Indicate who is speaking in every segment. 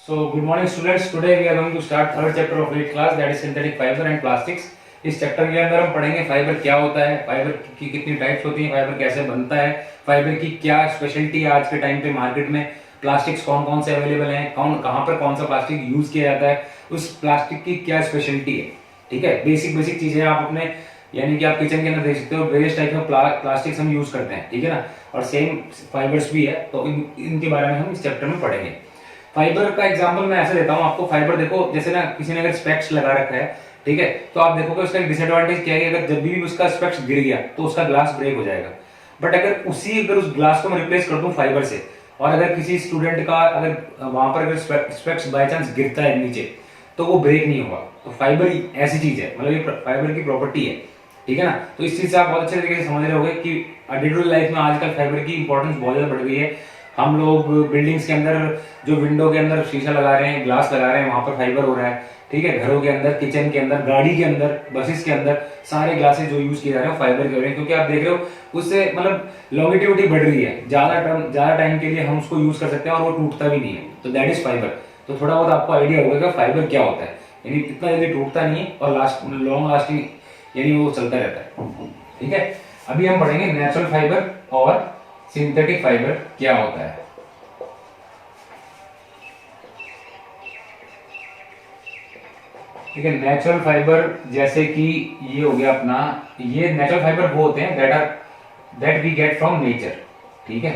Speaker 1: So, good morning students. Today we are going to start third chapter of 8th class, that is synthetic fiber and plastics. इस chapter के अंदर हम पढ़ेंगे fibre क्या होता है, फाइबर की कितनी टाइप्स होती हैं, फाइबर कैसे बनता है, फाइबर की क्या स्पेशलिटी है आज के टाइम पे मार्केट में, प्लास्टिक्स कौन कौन से अवेलेबल हैं, कौन कहाँ पर कौन सा प्लास्टिक यूज किया जाता है, उस प्लास्टिक की क्या स्पेशलिटी है। ठीक है, बेसिक बेसिक चीजें आप अपने यानी कि आप किचन के अंदर देख सकते हो, वेरियस टाइप ऑफ प्लास्टिक्स हम यूज करते हैं। ठीक है ना, और सेम फाइबर्स भी है, तो इनके बारे में हम इस चैप्टर में पढ़ेंगे। फाइबर का एग्जांपल मैं ऐसे देता हूं आपको। फाइबर देखो, जैसे ना किसी ने अगर स्पेक्स लगा रखा है, ठीक है, तो आप देखोगे उसका एक डिसएडवांटेज क्या है, अगर जब भी उसका स्पेक्स गिर गया तो उसका ग्लास ब्रेक हो जाएगा। बट अगर उस ग्लास को मैं रिप्लेस कर दूं फाइबर से, और अगर किसी स्टूडेंट का अगर वहां पर अगर स्पेक्स बाय चांस गिरता है नीचे, तो वो ब्रेक नहीं होगा। तो फाइबर ऐसी चीज है, मतलब ये फाइबर की प्रॉपर्टी है। ठीक है ना, तो इस चीज से आप बहुत अच्छे तरीके से समझ रहे होंगे कि डे टू डे लाइफ में आजकल फाइबर की इंपॉर्टेंस बहुत ज्यादा बढ़ गई है। हम लोग बिल्डिंग्स के अंदर जो विंडो के अंदर शीशा लगा रहे हैं, ग्लास लगा रहे हैं, वहां पर फाइबर हो रहा है। ठीक है, घरों के अंदर, किचन के अंदर, गाड़ी के अंदर, बसेस के अंदर सारे ग्लासेस जो यूज किए जा रहे हैं फाइबर के हो रहे हैं, क्योंकि आप देख रहे हो उससे मतलब लॉन्गिटिविटी बढ़ रही है, ज्यादा टाइम के लिए हम उसको यूज कर सकते हैं और वो टूटता भी नहीं है। तो दैट इज फाइबर। तो थोड़ा बहुत आपको आइडिया होगा कि फाइबर क्या होता है, यानी इतना जल्दी टूटता नहीं है और लॉन्ग लास्टिंग यानी वो चलता रहता है। ठीक है, अभी हम पढ़ेंगे नेचुरल फाइबर और सिंथेटिक फाइबर क्या होता है। ठीक है, नेचुरल फाइबर जैसे कि ये हो गया अपना, ये नेचुरल फाइबर वो होते हैं that we get from nature. ठीक है,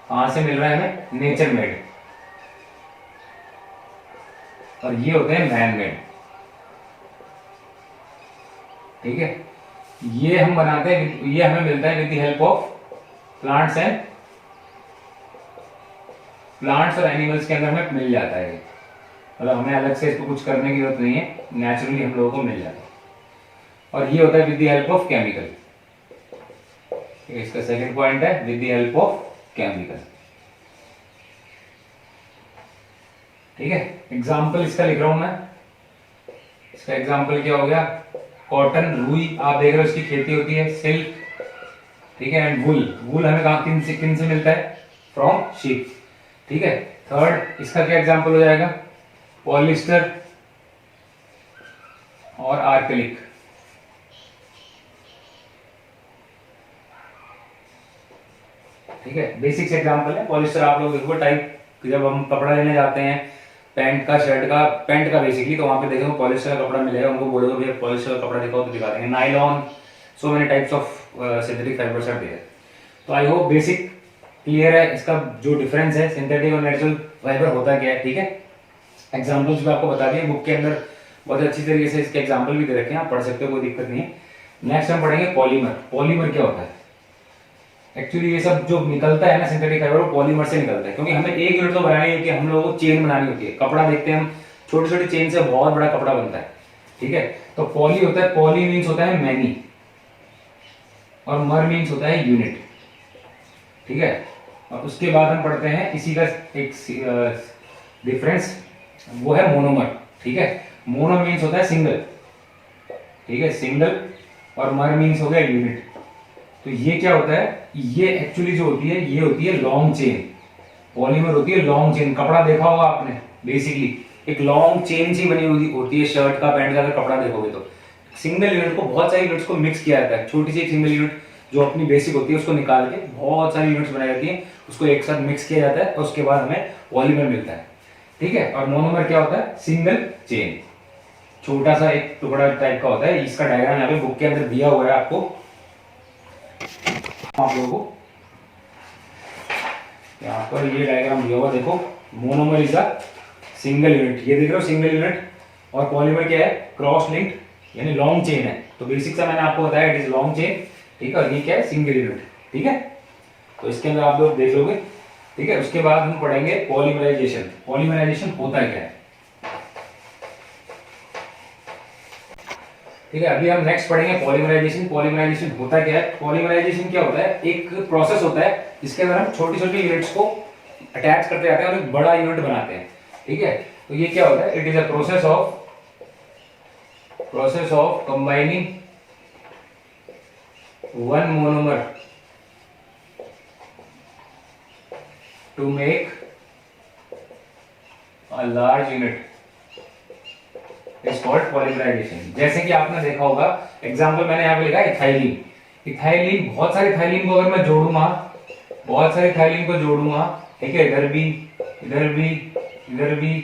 Speaker 1: कहां से मिल रहा है हमें, नेचर मेड। और ये होते हैं मैन मेड। ठीक है, ये हम बनाते हैं, ये हमें मिलता है with the help of plants और एनिमल्स के अंदर हमें मिल जाता है। मतलब हमें अलग से इसको कुछ करने की जरूरत नहीं है, नेचुरली हम लोगों को मिल जाता है। और ये होता है with the help of chemical. इसका सेकंड पॉइंट है with the help of chemical. ठीक है, एग्जाम्पल इसका लिख रहा हूं मैं। इसका एग्जाम्पल क्या हो गया, कॉटन, रुई, आप देख रहे हो इसकी खेती होती है, सिल्क। ठीक है, एंड वूल हमें कहा किन से मिलता है, फ्रॉम शीप। ठीक है, थर्ड इसका क्या एग्जाम्पल हो जाएगा, पॉलिस्टर और आर्कलिक। ठीक है, बेसिक्स एग्जांपल है। पॉलिस्टर आप लोग देखो टाइप, जब हम कपड़ा लेने जाते हैं पैंट का, शर्ट का, पैंट का बेसिकली, तो वहां पे देखो पॉलिस्टर का कपड़ा मिलेगा, उनको बोलोगे भैया पॉलिस्टर का कपड़ा दिखाओ तो दिखा देंगे। Nylon, so many types of synthetic fibres are there. तो आई होप बेसिक क्लियर है, इसका जो डिफरेंस है सिंथेटिक और नेचुरल फाइबर होता क्या है। ठीक है, एग्जाम्पल्स भी आपको बता दिए, बुक के अंदर बहुत अच्छी तरीके से इसके एग्जाम्पल भी दे रखे हैं, आप पढ़ सकते हो, कोई दिक्कत नहीं है। नेक्स्ट हम पढ़ेंगे पॉलीमर। पॉलीमर क्या होता है, एक्चुअली ये सब जो निकलता है ना सिंथेटिक फाइबर, वो पॉलीमर से निकलता है, क्योंकि हमें एक यूनिट तो बनानी होती है, हम लोगों को चेन बनानी होती है। कपड़ा देखते हैं हम, छोटी छोटी चेन से बहुत बड़ा कपड़ा बनता है। ठीक है, तो पॉली होता है, पॉली मीन्स होता है मैनी, और मर मीन्स होता है यूनिट। ठीक है, और उसके बाद हम पढ़ते हैं इसी का एक डिफरेंस, वो है मोनोमर। ठीक है, मोनो मीन्स होता है सिंगल। ठीक है, सिंगल, और मर मीन्स हो गया यूनिट। तो ये क्या होता है, ये एक्चुअली जो होती है, ये होती है लॉन्ग चेन। पॉलीमर होती है लॉन्ग चेन। कपड़ा देखा होगा आपने, बेसिकली एक लॉन्ग चेन सी बनी होती है शर्ट का, पैंट का, अगर कपड़ा देखोगे तो सिंगल यूनिट को, बहुत सारी यूनिट्स को मिक्स किया जाता है। छोटी सी एक सिंगल यूनिट जो अपनी बेसिक होती है उसको निकाल के बहुत सारी यूनिट्स बनाई जाती है, उसको एक साथ मिक्स किया जाता है और उसके बाद हमें पॉलीमर मिलता है। ठीक है, और मोनोमर क्या होता है, सिंगल चेन, छोटा सा एक टुकड़ा टाइप का होता है। इसका डायग्राम यहाँ पे बुक के अंदर दिया हुआ है आपको, आप लोगों को यहाँ पर ये डायग्राम दिया हुआ, देखो monomer is a single unit, ये देख रहे हो सिंगल यूनिट, और पॉलीमर क्या है, क्रॉस लिंक्ड यानी लॉन्ग चेन है। तो बेसिक सा मैंने आपको बताया, इट इज लॉन्ग चेन। ठीक है, और ये क्या है, सिंगल यूनिट। ठीक है, तो इसके अंदर आप लोग देख लोगे। ठीक है, उसके बाद हम पढ़ेंगे पॉलीमराइजेशन। पॉलीमराइजेशन होता क्या है। ठीक है, अभी हम नेक्स्ट पढ़ेंगे पॉलीमराइजेशन। पॉलीमराइजेशन होता क्या है, पॉलीमराइजेशन क्या होता है, एक प्रोसेस होता है जिसके अंदर हम छोटी छोटी यूनिट्स को अटैच करते जाते हैं और एक बड़ा यूनिट बनाते हैं। ठीक है, तो ये क्या होता है, it is a process of combining one monomer to make a large unit is called polymerization। जैसे कि आपने देखा होगा, एग्जांपल मैंने यहाँ पे लिखा इथाइलिन। इथाइलिन, बहुत सारे इथाइलिन को अगर मैं जोड़ूंगा, बहुत सारे इथाइलिन को जोड़ूंगा, ठीक है, इधर भी, इधर भी, इधर भी,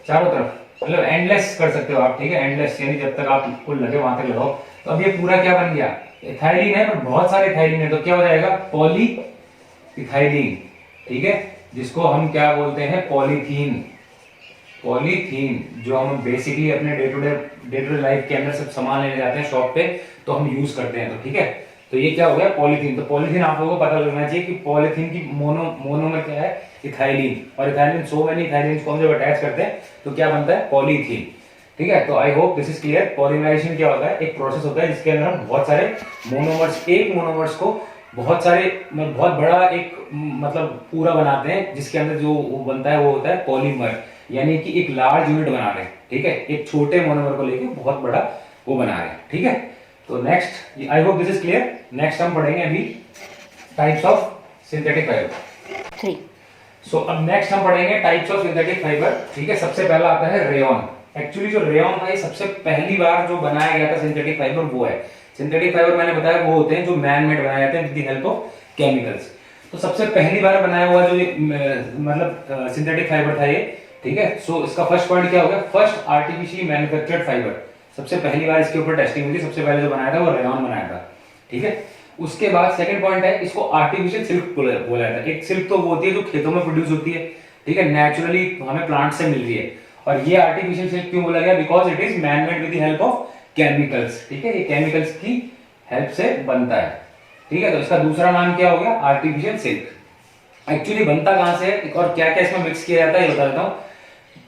Speaker 1: चारों तरफ, मतलब एंडलेस कर सकते हो आप, ठीक है, एंडलेस, यानी जब तक आपको लगे वहां तक लगाओ। तो अब ये पूरा क्या बन गया, इथाइलिन है, पर बहुत सारे इथाइलिन है, तो क्या हो जाएगा, पॉली इथाइलिन, ठीक है, जिसको हम क्या बोलते हैं, पॉलीथीन। पॉलीथीन जो हम बेसिकली अपने डे टू डे लाइफ के अंदर सब सामान लेने जाते हैं शॉप पे, तो हम यूज करते हैं, तो ठीक है, तो ये क्या हो गया, पॉलीथीन। तो पॉलीथीन आप लोगों को पता लगना चाहिए कि पॉलीथीन की मोनोमर क्या है, इथाइलिन, और इथाइलिन, सो मेनी इथाइलिन को हम जब अटैच करते हैं तो क्या बनता है, पॉलीथीन, ठीक है। तो I hope this is clear. Polymerisation क्या होता है, एक प्रोसेस होता है जिसके अंदर हम बहुत सारे मोनोमर्स, एक मोनोमर्स को बहुत सारे, बहुत बड़ा एक मतलब पूरा बनाते हैं, जिसके अंदर जो वो बनता है वो होता है पॉलीमर, यानी कि एक लार्ज यूनिट बना रहे हैं, ठीक है, एक छोटे मोनोमर को लेके बहुत बड़ा वो बना रहे हैं, ठीक है। तो next, I hope this is clear. Next हम पढ़ेंगे अभी टाइप्स ऑफ सिंथेटिक फाइबर। सो अब नेक्स्ट हम पढ़ेंगे टाइप्स ऑफ सिंथेटिक फाइबर, ठीक है। सबसे पहला आता है रेयॉन। एक्चुअली जो रेयॉन था, ये सबसे पहली बार जो बनाया गया था सिंथेटिक फाइबर, वो है सिंथेटिक फाइबर। मैंने बताया वो होते हैं जो मैन मेड बनाए जाते हैं with the help of chemicals. तो सबसे पहली बार बनाया हुआ जो मतलब सिंथेटिक फाइबर था ये, ठीक है। सो इसका फर्स्ट पॉइंट क्या हो गया, फर्स्ट आर्टिफिशियली मैन्युफैक्चर्ड फाइबर। सबसे पहली बार इसके ऊपर टेस्टिंग हुई थी, सबसे पहले जो बनाया था वो रेयॉन बनाया था, ठीक है। उसके बाद सेकंड पॉइंट है, इसको आर्टिफिशियल सिल्क बोला जाता है। एक सिल्क तो वो होती है जो खेतों में प्रोड्यूस होती है, ठीक है, नेचुरली हमें प्लांट से मिल रही है। और ये आर्टिफिशियल सिल्क क्यों बोला गया, because it is man made with the help of chemicals, ठीक है, ये केमिकल्स की हेल्प से बनता है, ठीक है। तो इसका दूसरा नाम क्या हो गया, आर्टिफिशियल सिल्क। एक्चुअली बनता कहां से है और क्या क्या इसमें मिक्स किया जाता है ये बता देता हूं।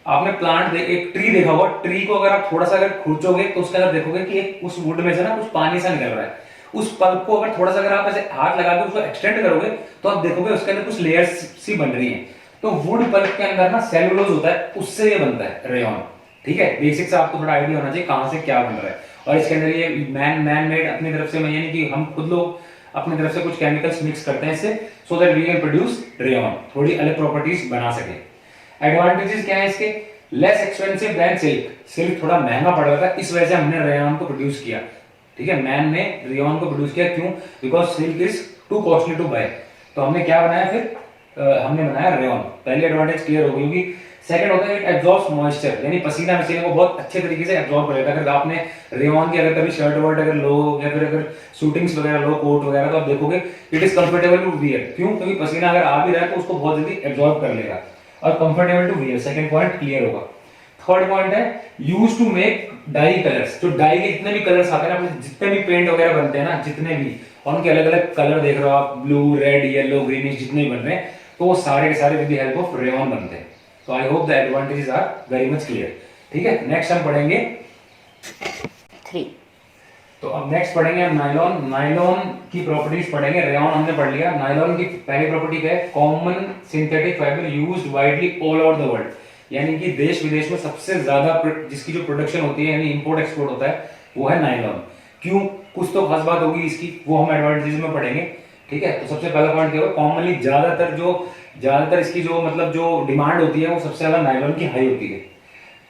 Speaker 1: आपने प्लांट एक ट्री देखा होगा, ट्री को अगर आप थोड़ा सा अगर खुरचोगे तो उसके अंदर देखोगे कि एक उस वुड में से ना कुछ पानी सा निकल रहा है। उस पल्प को अगर थोड़ा सा अगर आप ऐसे हाथ लगा के उसको एक्सटेंड करोगे तो आप देखोगे उसके अंदर कुछ लेयर्स सी बन रही हैं। तो वुड पल्प के अंदर ना सेलुलोज होता है, उससे ये बनता है रेयॉन, ठीक है। बेसिक से आपको थोड़ा आइडिया होना चाहिए कहां से क्या बन रहा है। और इसके अंदर ये मैन मेड अपनी तरफ से, यानी कि हम खुद लोग अपनी तरफ से कुछ केमिकल्स मिक्स करते हैं इससे, so that we can produce rayon, थोड़ी अलग प्रॉपर्टीज बना सके। एडवांटेजेस क्या है इसके, less expensive than silk. Silk थोड़ा महंगा पड़ रहा था, इस वजह से हमने रेयॉन को प्रोड्यूस किया, ठीक है। मैन ने रेयॉन को प्रोड्यूस किया, क्यों, because silk is too costly to buy. तो हमने क्या बनाया फिर, हमने बनाया रेयॉन। पहली एडवांटेज क्लियर हो गई होगी। सेकंड होता है इट एब्जॉर्ब्स मॉइस्चर, यानी पसीना वसीने को बहुत अच्छे तरीके से एब्जॉर्ब कर लेता है। अगर आपने रेयॉन की अगर कभी शर्ट वर्ट अगर लो, या फिर अगर शूटिंग्स वगैरह लो, कोट वगैरह, तो आप देखोगे it is comfortable to wear. क्यों, क्योंकि पसीना अगर आ भी रहा है तो उसको बहुत जल्दी एब्जॉर्ब कर लेगा और comfortable to wear. Second point clear होगा। थर्ड पॉइंट है use to make dye colours. जो डाई के जितने भी कलर्स आते हैं ना, जितने भी पेंट वगैरह बनते हैं ना, जितने भी, और उनके अलग अलग कलर देख रहे हो आप, ब्लू, रेड, येलो, ग्रीनिश, जितने भी बन रहे हैं, तो वो सारे के सारे with the help of rayon बनते हैं। तो I hope the advantages are very much clear, ठीक है। नेक्स्ट हम पढ़ेंगे
Speaker 2: 3।
Speaker 1: तो अब नेक्स्ट पढ़ेंगे हम नायलॉन। नायलॉन की प्रॉपर्टीज पढ़ेंगे। रेयॉन हमने पढ़ लिया। नायलॉन की पहली प्रॉपर्टी क्या है, common synthetic fibre used widely all over the world, यानी कि देश विदेश में सबसे ज्यादा जिसकी जो प्रोडक्शन होती है, यानी इंपोर्ट एक्सपोर्ट होता है, वो है नायलॉन। क्यों, कुछ तो खास बात होगी इसकी, वो हम एडवांटेजेस में पढ़ेंगे, ठीक है। तो सबसे पहला पॉइंट क्या होगा, कॉमनली ज्यादातर इसकी जो मतलब जो डिमांड होती है वो सबसे ज्यादा नायलॉन की हाई होती है।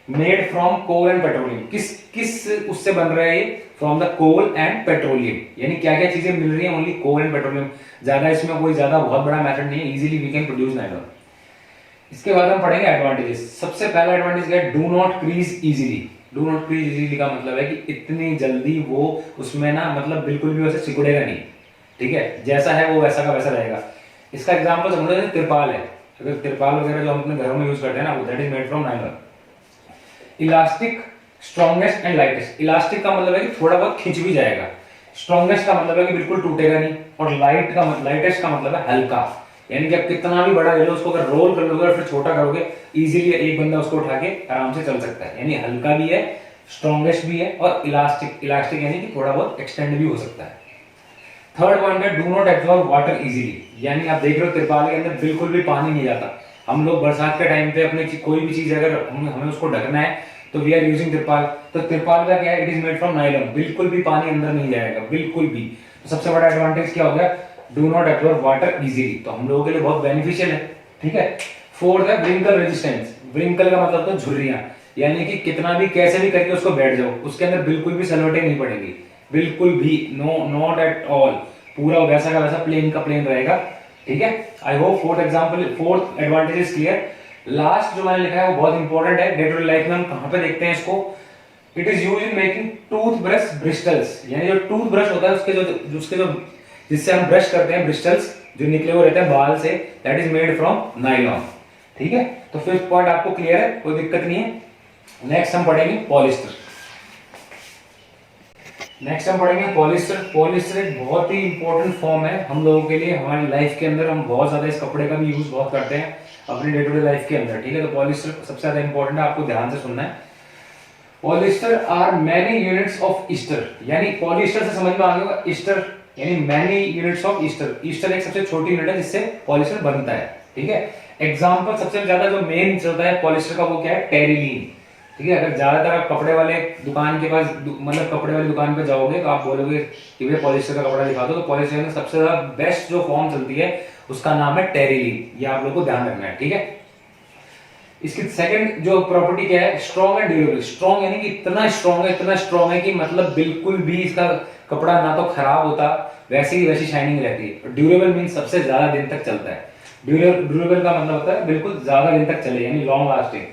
Speaker 1: Made from coal and petroleum, किस उससे बन रहा है ये, from the coal and petroleum, यानी क्या क्या चीजें मिल रही है, ओनली कोल एंड पेट्रोलियम। ज्यादा इसमें कोई ज्यादा बहुत बड़ा मेथड नहीं है, easily we can produce nylon. इसके बाद हम पढ़ेंगे एडवांटेजेस। सबसे पहला एडवांटेज क्या है, do not crease easily. Do not crease easily का मतलब है कि इतनी जल्दी वो उसमें ना मतलब बिल्कुल भी वैसे सिकुड़ेगा नहीं, ठीक है, जैसा है वो वैसा का वैसा रहेगा। इसका एग्जांपल समझो जैसे तिरपाल है, अगर तिरपाल वगैरह जो हम अपने घरों में यूज करते हैं ना, वो that is made from nylon. Elastic, strongest and lightest. Elastic का मतलब है कि थोड़ा बहुत खिंच भी जाएगा, स्ट्रॉन्गेस्ट का मतलब है कि बिल्कुल टूटेगा नहीं, और लाइटेस्ट का मतलब है हल्का, यानी कि आप कितना भी बड़ा ले लो, उसको अगर रोल कर लोगे और फिर छोटा करोगे, इजीली एक बंदा उसको उठा के आराम से चल सकता है। यानी हल्का भी है, स्ट्रॉन्गेस्ट भी है, और इलास्टिक यानी कि थोड़ा बहुत एक्सटेंड भी हो सकता है। थर्ड पॉइंट है do not absorb water easily, यानी आप देख रहे हो तिरपाल के अंदर बिल्कुल भी पानी नहीं जाता। हम लोग बरसात के टाइम पे अपने कोई भी चीज अगर हमें उसको ढकना है तो वी आर यूजिंग तिरपाल। तो तिरपाल का क्या है, it is made from nylon, बिल्कुल भी पानी अंदर नहीं जाएगा, बिल्कुल भी। तो सबसे बड़ा एडवांटेज क्या हो गया, do not absorb water easily, तो हम लोगों के लिए बहुत बेनिफिशियल है, ठीक है। फोर्थ है व्रिंकल रेजिस्टेंस। व्रिंकल का मतलब तो झुर्रियां, यानी कि कितना भी कैसे भी करके उसको बैठ जाओ, उसके अंदर बिल्कुल भी सलवटें नहीं पड़ेंगी, बिल्कुल भी, नो, नॉट एट ऑल, पूरा वैसा का वैसा प्लेन का प्लेन रहेगा। ठीक है, I hope fourth advantage is clear. Last जो मैंने लिखा है वो बहुत इंपॉर्टेंट है, डे टू डे लाइफ में हम कहां पे देखते हैं इसको। It is use in making toothbrush bristles, यानी जो टूथब्रश होता है उसके जो जिससे हम ब्रश करते हैं, ब्रिस्टल्स जो निकले हुए रहते हैं बाल से, that is made from nylon. ठीक है, तो फिफ्थ पॉइंट आपको क्लियर है, कोई दिक्कत नहीं है। नेक्स्ट हम पढ़ेंगे पॉलिस्टर। नेक्स्ट हम पढ़ेंगे पॉलिस्टर। पॉलिस्टर एक बहुत ही इंपॉर्टेंट फॉर्म है हम लोगों के लिए, हमारी लाइफ के अंदर हम बहुत ज्यादा इस कपड़े का भी यूज बहुत करते हैं अपनी डे टू डे लाइफ के अंदर। ठीक है, तो पॉलिस्टर सबसे ज्यादा इंपॉर्टेंट है, आपको ध्यान से सुनना है। Polyester are many units of ester, यानी पॉलिस्टर से समझ में आ गया, ईस्टर यानी many units of ester. Ester एक सबसे छोटी यूनिट है जिससे पॉलिस्टर बनता है। ठीक है, एग्जांपल सबसे ज्यादा जो मेन चलता है पॉलिस्टर का वो क्या है, टेरिलीन। ठीक है, अगर ज्यादातर आप कपड़े वाले दुकान के पास मतलब कपड़े वाली दुकान पे जाओगे तो आप बोलोगे कि भैया पॉलिस्टर का कपड़ा दिखा दो, तो पॉलिस्टर में सबसे ज्यादा बेस्ट जो फॉर्म चलती है उसका नाम है टेरिलीन, ये आप लोगों को ध्यान रखना है। ठीक है, इसकी सेकंड जो प्रॉपर्टी क्या है, स्ट्रॉन्ग एंड ड्यूरेबल। स्ट्रॉन्ग यानी कि इतना स्ट्रॉन्ग है कि मतलब बिल्कुल भी इसका कपड़ा ना तो खराब होता, वैसे ही वैसी शाइनिंग रहती है। ड्यूरेबल मीन सबसे ज्यादा दिन तक चलता है। ड्यूरेबल का मतलब होता है बिल्कुल ज्यादा दिन तक चले, यानी लॉन्ग लास्टिंग।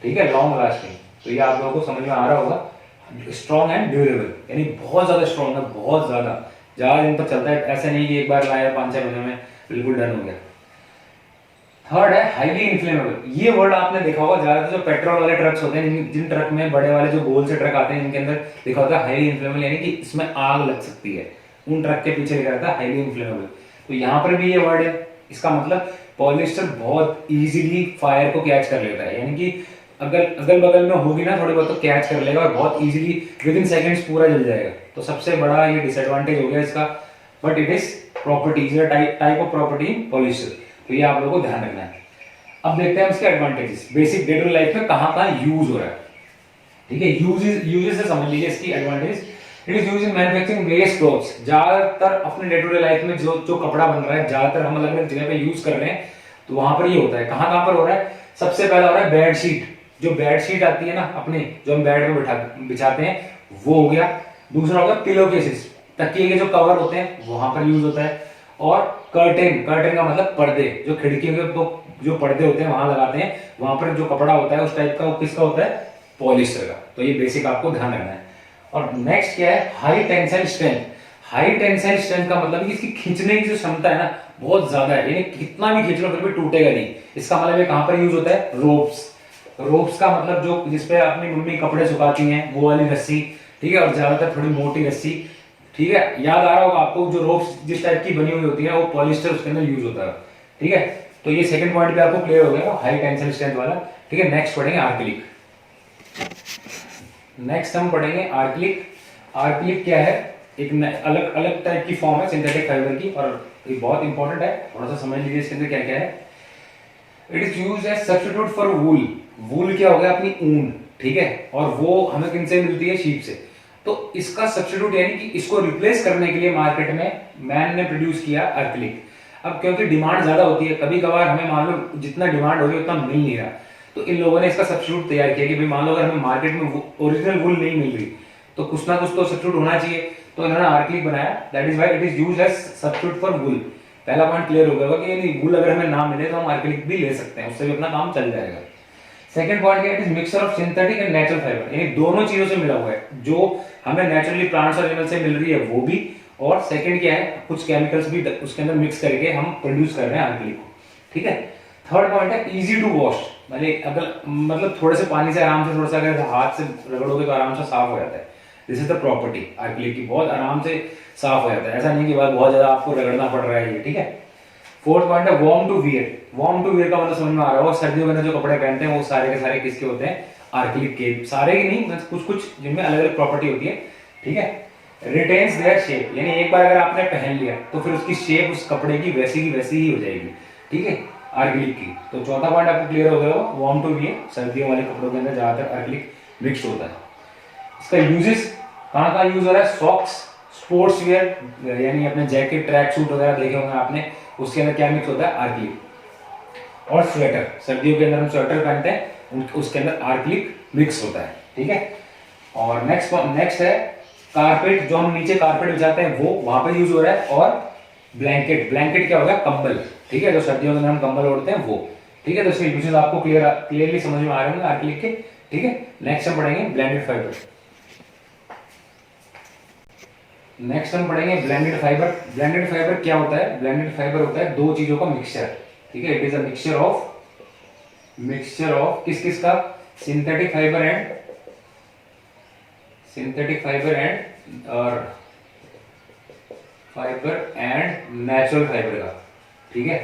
Speaker 1: ठीक है, लॉन्ग लास्टिंग, तो ये आप लोगों को समझ में आ रहा होगा। स्ट्रॉन्ग एंड ड्यूरेबल यानी बहुत ज्यादा स्ट्रॉन्ग है, बहुत ज्यादा दिन तक चलता है, ऐसा नहीं कि एक बार लाया 5-6 महीने में बिल्कुल डन हो गया। थर्ड है हाईली इन्फ्लेमेबल। ये वर्ड आपने देखा होगा, ज्यादातर जो पेट्रोल वाले ट्रक्स होते हैं, जिन ट्रक में बड़े वाले जो गोल से ट्रक आते हैं, इनके अंदर लिखा होता है हाईली इन्फ्लेमेबल, यानी कि इसमें आग लग सकती है, उन ट्रक के पीछे लिखा रहता है हाईली इन्फ्लेमेबल। तो यहाँ पर भी ये वर्ड है, इसका मतलब पॉलिस्टर बहुत इजीली फायर को कैच कर लेता है, यानी कि अगल बगल में होगी ना थोड़ी बहुत तो कैच कर लेगा और बहुत इजीली विद इन सेकंड्स पूरा जल जाएगा। तो सबसे बड़ा ये डिसएडवांटेज हो गया इसका, but it is property, type of property in polyester, तो ये आप लोगों को ध्यान रखना है। अब देखते हैं इसके advantages, basic day to day life में कहाँ यूज हो रहा है। ठीक है, यूजेस से समझ लीजिए इसकी advantage. It is use in manufacturing various clothes. ज्यादातर अपने डे टू डे लाइफ में जो कपड़ा बन रहा है, ज्यादातर हम अलग अलग जगह पे यूज कर रहे हैं, तो वहां पर ये होता है। कहाँ पर हो रहा है, सबसे पहला हो रहा है बेडशीट। जो बेडशीट आती है ना अपने, जो हम बेड में बिछाते हैं, वो हो गया। दूसरा होगा पिलो केसेस, तकिए के जो कवर होते हैं वहां पर यूज होता है। और कर्टेन का मतलब पर्दे, जो खिड़कियों के जो पर्दे होते हैं वहां लगाते हैं, वहां पर जो कपड़ा होता है उस टाइप का, वो किसका होता है, पॉलिस्टर का। तो ये बेसिक आपको ध्यान रखना है। और नेक्स्ट क्या है, high tensile strength. High tensile strength का मतलब कि इसकी खींचने की जो क्षमता है ना बहुत ज्यादा है, यानी कितना भी खींच लो फिर भी टूटेगा नहीं। इसका मतलब ये कहां पर यूज होता है, रोप्स का मतलब जो जिसपे अपनी मम्मी कपड़े सुखाती हैं वो वाली रस्सी। ठीक है, और ज्यादातर थोड़ी मोटी रस्सी। ठीक है, याद आ रहा होगा आपको, जो रोप्स जिस टाइप की बनी हुई होती है वो पॉलिस्टर उसके अंदर यूज होता है। ठीक है, तो ये सेकंड पॉइंट भी आपको क्लियर हो गया, हाई टेंसाइल स्ट्रेंथ वाला। ठीक है, नेक्स्ट पढ़ेंगे आर्किलिक। नेक्स्ट हम पढ़ेंगे आर्किलिक। आर्किलिक क्या है, एक अलग अलग टाइप की फॉर्म है सिंथेटिक फाइबर की, और ये बहुत इंपॉर्टेंट है, थोड़ा सा समझ लीजिए इसके अंदर क्या क्या है। It is used as substitute for wool. Wool क्या हो गया, अपनी ऊन। ठीक है, और वो हमें किनसे मिलती है, शीप से। तो इसका सब्स्टिट्यूट यानी कि इसको रिप्लेस करने के लिए मार्केट में मैन ने प्रोड्यूस किया आर्किलिक। अब क्योंकि डिमांड ज्यादा होती है, कभी कभार हमें मान लो जितना डिमांड हो रही है उतना मिल नहीं रहा, तो इन लोगों ने इसका सब्स्टिट्यूट तैयार किया कि भाई मान लो अगर हमें मार्केट में ओरिजिनल वूल नहीं मिल रही तो कुछ ना कुछ तो सब्स्टिट्यूट होना चाहिए, तो इन्होंने आर्किलिक बनाया। That is why it is used as substitute for wool. पहला पॉइंट क्लियर हो गया कि यानी वूल अगर हमें ना मिले तो हम आर्किलिक भी ले सकते हैं, उससे भी अपना काम चल जाएगा। सेकंड पॉइंट क्या है, it is mixture of synthetic and natural fibre, यानी दोनों चीजों से मिला हुआ है, जो हमें नेचुरली प्लांट्स और एनिमल से मिल रही है वो भी, और सेकंड क्या है, कुछ केमिकल्स भी उसके अंदर मिक्स करके हम प्रोड्यूस कर रहे हैं आर्किलिक को। ठीक है, थर्ड पॉइंट है इजी टू वॉश, मतलब थोड़े से पानी से आराम से, थोड़ा सा अगर हाथ से रगड़ोगे तो आराम से साफ हो जाता है। दिस इज द प्रॉपर्टी आर्किलिक की, बहुत आराम से साफ हो जाता है, ऐसा नहीं कि बहुत ज्यादा आपको रगड़ना पड़ रहा है ये। ठीक है, फोर्थ पॉइंट है warm to wear. Warm to wear का मतलब समझ में आ रहा होगा, सर्दियों के अंदर जो कपड़े पहनते हैं वो सारे के सारे किसके होते हैं, आर्किलिक के। सारे की नहीं, कुछ कुछ जिनमें अलग अलग प्रॉपर्टी होती है। ठीक है, रिटेन्स देयर शेप, यानी एक बार अगर आपने पहन लिया तो फिर उसकी शेप उस कपड़े की वैसी ही हो जाएगी। ठीक है, आर्किलिक की। तो चौथा पॉइंट आपको क्लियर हो गया होगा, वार्म टू वियर, सर्दियों वाले कपड़ों के अंदर ज्यादातर आर्किलिक मिक्स होता है। इसका यूजेस कहाँ यूज हो रहा है, सॉक्स, स्पोर्ट्स वियर, यानी अपने जैकेट, ट्रैक सूट वगैरह देखे होंगे आपने, उसके अंदर क्या मिक्स होता है, आर्किलिक। और स्वेटर, सर्दियों के अंदर हम स्वेटर पहनते हैं, उसके अंदर आर्कलिक मिक्स होता है, ठीक है। और नेक्स्ट है कारपेट, जो हम नीचे कारपेट बिछाते हैं वो वहां पे यूज हो रहा है। और ब्लैंकेट, ब्लैंकेट क्या होगा, कंबल, ठीक है, जो सर्दियों के अंदर हम कंबल ओढ़ते हैं वो, ठीक है। तो इसके यूजेस आपको क्लियरली समझ में आ रहे होंगे आर्कलिक के, ठीक है। नेक्स्ट हम पढ़ेंगे ब्लेंडेड फाइबर। नेक्स्ट हम पढ़ेंगे ब्लेंडेड फाइबर। ब्लेंडेड फाइबर क्या होता है, ब्लेंडेड फाइबर होता है दो चीजों का मिक्सचर, ठीक है। It is a mixture of किस किस का, synthetic fibre and natural fibre का, ठीक है।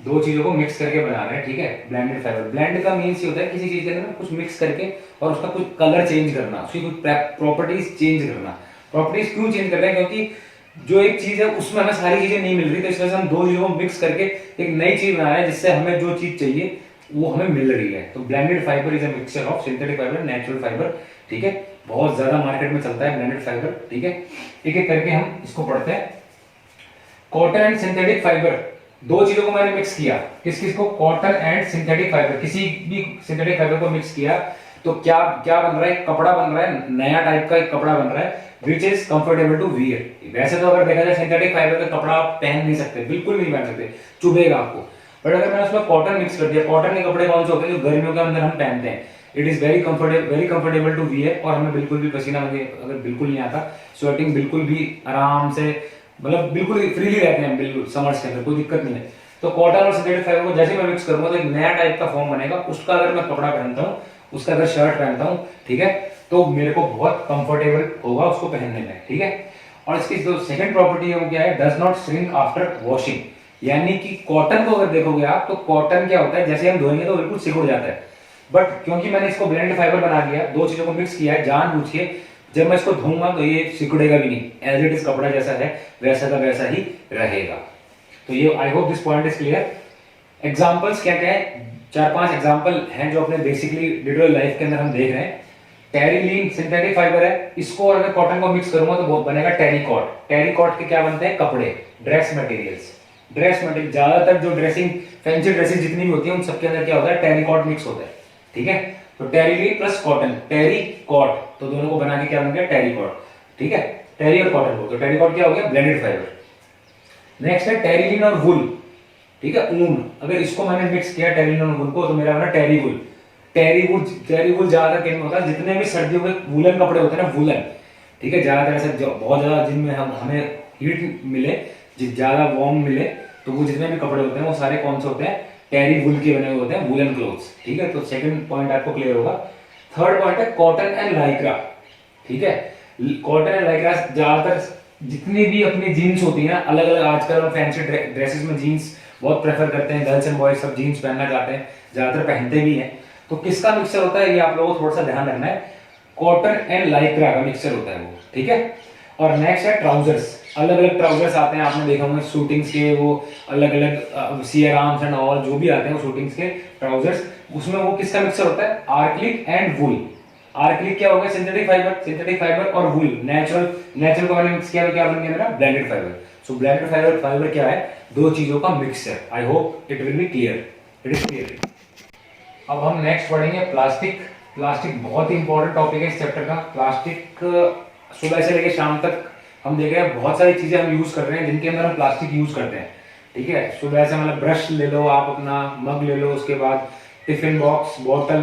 Speaker 1: दो चीजों को मिक्स करके बना रहे हैं, ठीक है, ब्लेंडेड फाइबर। ब्लेंड का मीन्स ये होता है किसी चीज के अंदर कुछ मिक्स करके और उसका कुछ कलर चेंज करना, उसकी कुछ प्रॉपर्टीज चेंज करना। प्रॉपर्टीज क्यों चेंज कर रहे हैं, क्योंकि जो एक चीज है उसमें हमें सारी चीजें नहीं मिल रही, तो इस वजह से हम दो चीजों को मिक्स करके एक नई चीज बना रहे हैं जिससे हमें जो चीज चाहिए वो हमें मिल रही है। तो blended fibre is a mixture of synthetic fibre, natural fibre, ठीक है। बहुत ज्यादा मार्केट में चलता है ब्लेंडेड फाइबर, ठीक है। एक एक करके हम इसको पढ़ते हैं। कॉटन एंड सिंथेटिक फाइबर, दो चीजों को मैंने मिक्स किया, किस किस को, कॉटन एंड सिंथेटिक फाइबर, किसी भी सिंथेटिक फाइबर को मिक्स किया तो क्या क्या बन रहा है, कपड़ा बन रहा है, नया टाइप का एक कपड़ा बन रहा है which is comfortable to wear. वैसे तो अगर देखा जाए सिंथेटिक फाइबर का कपड़ा आप पहन नहीं सकते, बिल्कुल नहीं पहन सकते, चुभेगा आपको। बट अगर मैंने उसमें कॉटन मिक्स कर दिया, कॉटन के कपड़े कौन से होते हैं जो गर्मियों के अंदर हम पहनते हैं, it is very comfortable to wear, और हमें बिल्कुल भी पसीना अगर बिल्कुल नहीं आता, स्वेटिंग बिल्कुल भी आराम से, मतलब बिल्कुल फ्रीली रहते हैं, बिल्कुल समर्स के अंदर कोई दिक्कत नहीं है। तो कॉटन और सिंथेटिक फाइबर को जैसे मैं मिक्स करूंगा तो एक नया टाइप का फॉर्म बनेगा, उसका अगर मैं कपड़ा पहनता हूँ, उसका अगर शर्ट पहनता हूँ, ठीक है, तो मेरे को बहुत कंफर्टेबल होगा उसको पहनने में, ठीक है। और इसकी जो सेकंड प्रॉपर्टी है वो क्या है, does not shrink after washing. यानी कि कॉटन को अगर देखोगे आप तो कॉटन क्या होता है, जैसे हम धोएंगे तो बिल्कुल सिकुड़ जाता है, बट क्योंकि मैंने इसको ब्लेंडेड फाइबर बना दिया, दो चीजों को मिक्स किया है जानबूझ के, जब मैं इसको धोऊंगा तो ये सिकुड़ेगा भी नहीं, एज इट इज कपड़ा जैसा है वैसा का वैसा ही रहेगा। तो ये I hope this point is clear. Examples क्या क्या है, चार पांच एग्जांपल हैं जो अपने basically day to day life के अंदर हम देख रहे हैं। टेरिलीन सिंथेटिक फाइबर है, इसको अगर कॉटन को मिक्स करूंगा तो वो बनेगा टेरिकॉट। टेरिकॉट के क्या बनते हैं, कपड़े, ड्रेस मटेरियल्स। ड्रेस मटेरियल ज्यादातर जो ड्रेसिंग फैंसी ड्रेसेस जितनी भी होती है उन सबके अंदर क्या होता है, टेरिकॉट मिक्स होता है, ठीक है। तो टेरिलीन प्लस कॉटन, टेरिकॉट, तो दोनों को बना के क्या बन गया, टेरिकॉट, ठीक है। टेरी और कॉटन को, तो टेरिकॉट क्या हो गया, ब्लेंडेड फाइबर। नेक्स्ट है टेरिलीन और वुल, ठीक है, ऊन। अगर इसको मैंने मिक्स किया टेरिलीन और वुल को तो मेरा बना टेरी वुल। टेरी वुल ज्यादातर क्या होता है, जितने भी सर्दियों के वुलन कपड़े होते हैं ना, वुलन, ठीक है, ज्यादातर ऐसे बहुत ज्यादा जिनमें हमें हीट मिले, ज्यादा वार्म मिले, तो वो जितने भी कपड़े होते हैं वो सारे कौन से होते हैं, टेरी वुल के बने हुए होते हैं, वुलन क्लोथ्स, ठीक है। तो सेकंड पॉइंट आपको क्लियर होगा। थर्ड पॉइंट है कॉटन एंड लाइक्रा, ठीक है। कॉटन एंड लाइक्रा ज्यादातर जितनी भी अपनी जीन्स होती है, अलग अलग आजकल हम फैंसी ड्रेसेस में जीन्स बहुत प्रेफर करते हैं, गर्ल्स एंड बॉयज सब जीन्स पहनना चाहते हैं, ज्यादातर पहनते भी हैं। तो किसका मिक्सचर होता है ये आप लोगों को थोड़ा सा ध्यान रखना है, कॉटन एंड लाइक्रा का मिक्सचर होता है वो, ठीक है। और नेक्स्ट है ट्राउजर्स। अलग अलग ट्राउजर्स आते हैं, आपने देखा होगा शूटिंग्स के, वो अलग अलग सियर आर्म्स एंड ऑल जो भी आते हैं वो शूटिंग्स के ट्राउजर्स, उसमें वो किसका मिक्सचर होता है, आर्कलिक एंड वुल। आर्कलिक क्या होगा, सिंथेटिक फाइबर और वुल, नेचुरल को मैंने मिक्स किया तो क्या बन गया मेरा, ब्लेंडेड फाइबर। सो ब्लेंडेड फाइबर क्या है, दो चीजों का mixture. I hope it will be clear, it is clear. अब हम नेक्स्ट पढ़ेंगे प्लास्टिक। प्लास्टिक बहुत ही इंपॉर्टेंट टॉपिक है इस चैप्टर का। प्लास्टिक सुबह से लेकर शाम तक हम देख रहे हैं बहुत सारी चीजें हम यूज कर रहे हैं जिनके अंदर हम प्लास्टिक यूज करते हैं, ठीक है। सुबह से मतलब ब्रश ले लो आप, अपना मग ले लो, उसके बाद tiffin box, bottle,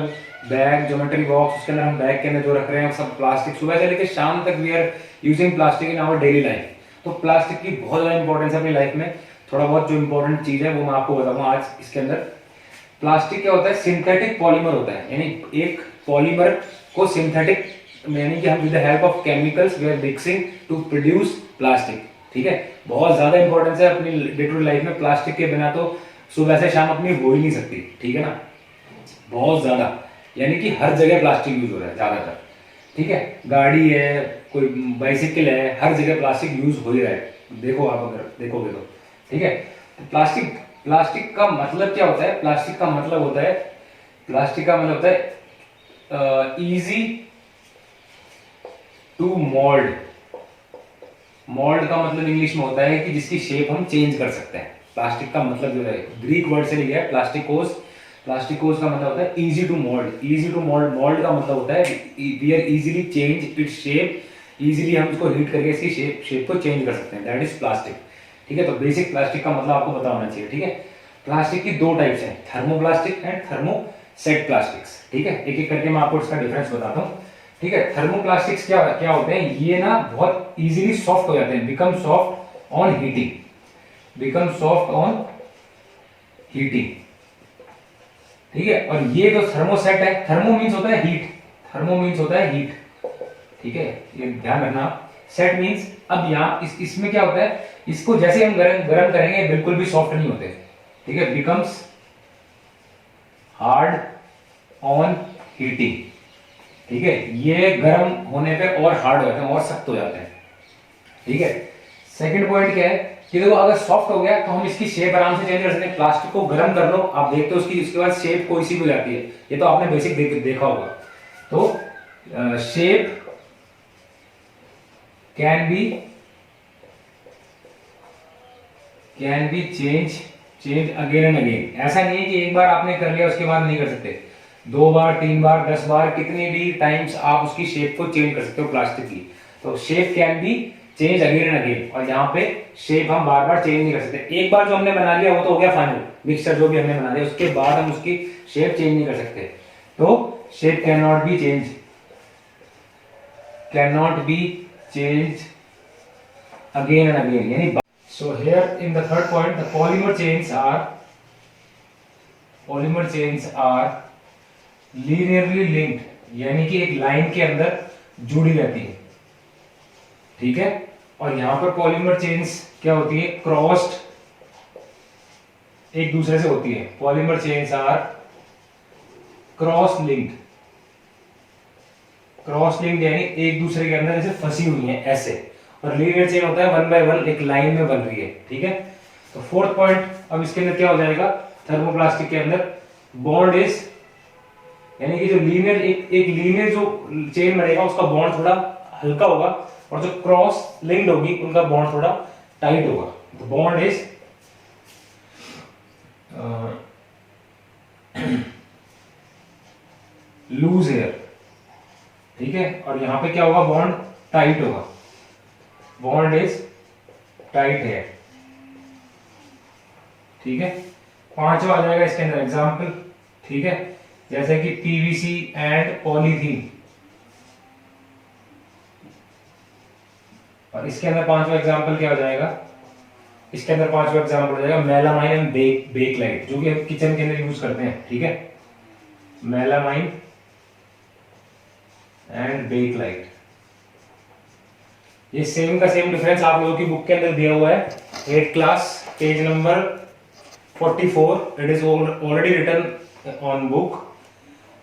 Speaker 1: bag, geometry box, उसके अंदर हम बैग के अंदर जो रख रहे हैं सब प्लास्टिक। सुबह से लेकर शाम तक we are using plastic in our daily life. तो प्लास्टिक की बहुत ज्यादा इंपॉर्टेंस है अपनी लाइफ में। थोड़ा बहुत जो इंपॉर्टेंट चीज है वो मैं आपको बताऊंगा आज इसके अंदर। प्लास्टिक क्या होता है, सिंथेटिक पॉलीमर होता है, यानी एक पॉलीमर को सिंथेटिक, यानी कि हम with the help of chemicals we are mixing to produce plastic, ठीक है। बहुत ज्यादा इंपॉर्टेंस है अपनी डे टू डे लाइफ में। प्लास्टिक के बिना तो सुबह से शाम अपनी हो ही नहीं सकती, ठीक है ना, बहुत ज्यादा, यानी कि हर जगह प्लास्टिक यूज हो रहा है ज्यादातर, ठीक है। गाड़ी है, कोई बाइसिकल है, हर जगह प्लास्टिक यूज हो ही रहा है, देखो आप अगर देखोगे तो, ठीक है। प्लास्टिक का मतलब क्या होता है, प्लास्टिक का मतलब होता है इजी टू मोल्ड। मोल्ड का मतलब इंग्लिश में होता है कि जिसकी शेप हम चेंज कर सकते हैं। प्लास्टिक का मतलब जो है ग्रीक वर्ड से लिया है प्लास्टिकोस, प्लास्टिक कोज का मतलब होता है easy to mould. Easy to mould, mould का मतलब होता है we are easily change its shape, easily हम इसको हीट करके इसकी शेप को चेंज कर सकते हैं, दैट इज प्लास्टिक। ठीक है, तो बेसिक प्लास्टिक का मतलब आपको पता होना चाहिए। ठीक है, प्लास्टिक की दो टाइप्स हैं, थर्मोप्लास्टिक एंड थर्मोसेट प्लास्टिक्स। ठीक है, एक एक करके मैं आपको इसका डिफरेंस बताता हूँ। ठीक है, थर्मोप्लास्टिक्स क्या क्या होते हैं, ये ना बहुत इजीली सॉफ्ट हो जाते हैं, become soft on heating, become soft on heating. ठीक है, और ये जो थर्मोसेट है, थर्मो मीन्स होता है हीट, थर्मो मीन्स होता है हीट। ठीक है, ये ध्यान रखना। सेट मीन्स, अब यहाँ इसमें क्या होता है, इसको जैसे हम गरम करेंगे बिल्कुल भी सॉफ्ट नहीं होते। ठीक है, बिकम्स हार्ड ऑन हीटिंग। ठीक है, ये गर्म होने पे और हार्ड हो जाते हैं और सख्त हो जाते हैं। ठीक है, सेकंड पॉइंट क्या है कि देखो अगर सॉफ्ट हो गया तो हम इसकी शेप आराम से चेंज कर सकते हैं। प्लास्टिक को गर्म कर लो, आप देखते हो उसके बाद शेप कोई सी भी हो जाती है, ये तो आपने बेसिक देखा होगा। तो shape can be change again and again. ऐसा नहीं है कि एक बार आपने कर लिया उसके बाद नहीं कर सकते, 2 बार 3 बार 10 बार कितनी भी टाइम्स आप उसकी शेप को चेंज कर सकते हो प्लास्टिक की। तो shape can be change again and again, और यहाँ पे शेप हम बार बार चेंज नहीं कर सकते। एक बार जो हमने बना लिया वो तो हो गया फाइनल, मिक्सचर जो भी हमने बना लिया उसके बाद हम उसकी शेप चेंज नहीं कर सकते। तो shape can not be change again and again, यानी so here in the third point the polymer chains are linearly linked, यानी कि एक लाइन के अंदर जुड़ी रहती है। ठीक है, और यहां पर पॉलीमर चेन्स क्या होती है, क्रॉस्ड एक दूसरे से होती है। Polymer chains are cross linked यानी एक दूसरे के अंदर जैसे फंसी हुई है ऐसे, और लीनियर चेन होता है 1 बाय 1 एक लाइन में बन रही है। ठीक है, तो फोर्थ पॉइंट अब इसके अंदर क्या हो जाएगा, थर्मोप्लास्टिक के अंदर बॉन्ड इज, यानी कि जो लीनियर एक लीनियर जो चेन बनेगा उसका बॉन्ड थोड़ा हल्का होगा, और जो क्रॉस लिंक्ड होगी उनका बॉन्ड थोड़ा टाइट होगा। तो बॉन्ड इज लूज हेयर। ठीक है, और यहां पे क्या होगा, बॉन्ड टाइट होगा, बॉन्ड इज टाइट हेयर। ठीक है, पांचवा आ जाएगा इसके अंदर एग्जाम्पल। ठीक है, जैसे कि पीवीसी एंड पॉलीथीन, और इसके अंदर पांचवा एग्जाम्पल क्या हो जाएगा, इसके अंदर पांचवा एग्जाम्पल हो जाएगा मेलामाइन एंड बेक लाइट, जो कि हम किचन के अंदर यूज करते हैं। ठीक है, मेलामाइन एंड बेक लाइट, ये सेम का सेम डिफरेंस आप लोगों की बुक के अंदर दिया हुआ है, 8th class page number 44, it is already written on book,